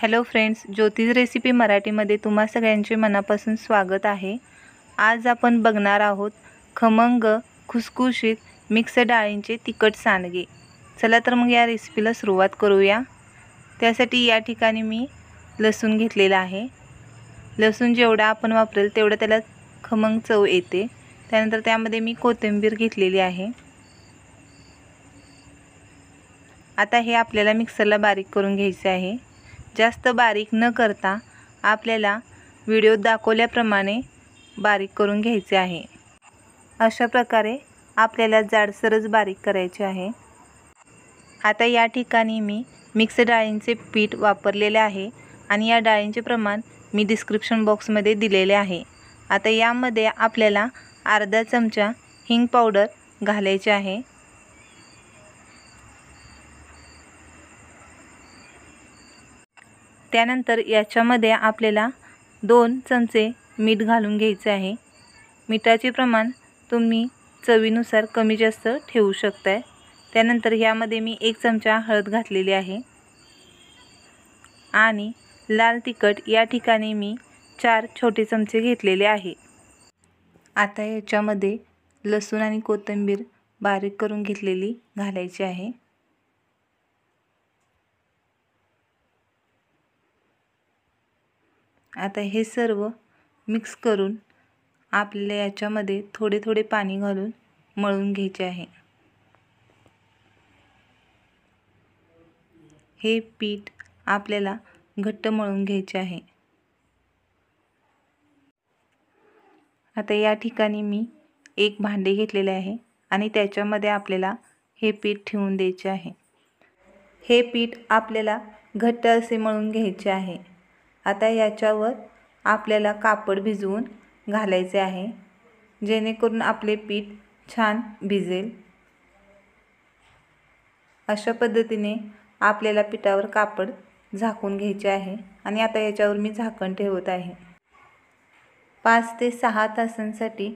Hello friends, ज्योतिष recipe मराठीमध्ये तुम्हा सगळ्यांचे मनापासून स्वागत आहे। आज आपण बघणार आहोत खमंग खुसखुशीत मिक्स डाळींचे तिखट सांडगे। चला तर मग या रेसिपीला सुरुवात करूया। त्यासाठी या ठिकाणी मी लसूण घेतलेला आहे। लसूण जेवढा आपण वापरेल तेवढं त्याला खमंग चव येते। त्यानंतर त्यामध्ये मी कोथिंबीर घेतलेली आहे। आता हे आपल्याला मिक्सरला बारीक करून घ्यायचे आहे। जास्त बारीक न करता आपल्याला व्हिडिओत दाखवल्याप्रमाणे बारीक करून घ्यायचे आहे। अशा प्रकारे आपल्याला जाडसरच बारीक करायचे आहे। आता या ठिकाणी मी मिक्स डाळींचे पीठ वापरलेले आहे आणि या डाळींचे प्रमाण मी डिस्क्रिप्शन बॉक्समध्ये दिलेले आहे। आता यामध्ये आपल्याला अर्धा चमचा हिंग पावडर घालायचे आहे। त्यानंतर याच्यामध्ये आपल्याला 2 चमचे मीठ घालून घ्यायचे आहे। मिठाचे प्रमाण तुम्ही चवीनुसार कमी जास्त ठेवू शकता। त्यानंतर यामध्ये मी 1 चमचा हळद घातलेली आहे आणि लाल तिखट या ठिकाणी मी 4 छोटे चमचे घेतलेले आहे। आता याच्यामध्ये लसूण आणि कोथिंबीर बारीक करून घेतलेली घालायची आहे। आता हे सर्व मिक्स करून आपल्याला याच्यामध्ये थोडे थोडे पाणी घालून मळून घ्यायचे आहे। हे पीठ आपल्याला घट्ट मळून घ्यायचे आहे। आता या ठिकाणी मी एक भांडे घेतलेले आहे आणि त्याच्यामध्ये आपल्याला हे पीठ ठेवून द्यायचे आहे। हे पीठ आपल्याला घट्ट असे मळून घ्यायचे आहे। आता याच्यावर आपल्याला कापड भिजवून घालायचे आहे, जेणेकरून आपले पीठ छान भिजेल। अशा पद्धतीने आपल्याला पिठावर कापड झाकून घ्यायचे आहे आणि आता याच्यावर मी झाकण ठेवत आहे। 5 ते 6 तासांसाठी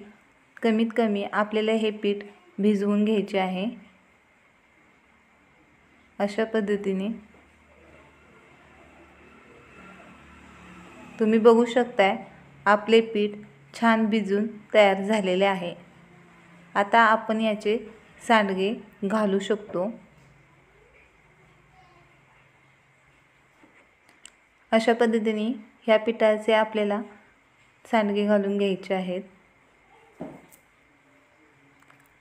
कमीत कमी आपल्याला हे पीठ भिजवून घ्यायचे आहे। अशा पद्धतीने तुम्ही बघू शकताय आपले पीठ छान भिजून तयार झालेले आहे। आता आपण याचे सांडगे घालू शकतो। अशा पद्धतीने ह्या पिठाचे आपल्याला सांडगे घालून घ्यायचे आहेत।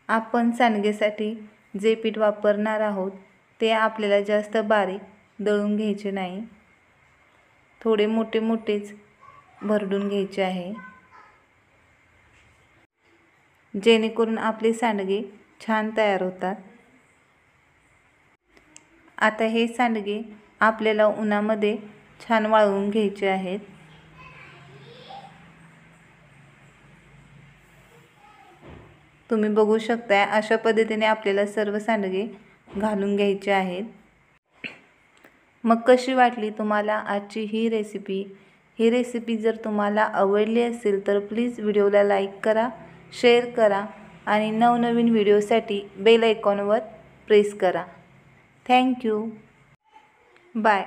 आपण सांडगेसाठी जे पीठ वापरणार आहोत ते आपल्याला जास्त बारीक दळून घ्यायचे नाही, थोडे मोठे मोठेच भरडून घ्यायचे आहे, जेणेकरून आपले सांडगे छान तयार होतात। आता हे सांडगे आपल्याला उन्हामध्ये छान वाळवून घ्यायचे आहेत। तुम्ही बघू शकता अशा पद्धतीने आपल्याला सर्व सांडगे घालून घ्यायचे आहेत। मग कशी वाटली तुम्हाला आजची ही रेसिपी जर तुम्हाला आवडली असेल तर प्लीज व्हिडिओला लाईक करा, शेअर करा आणि नवनवीन व्हिडिओसाठी बेल आयकॉनवर प्रेस करा। Thank you, bye.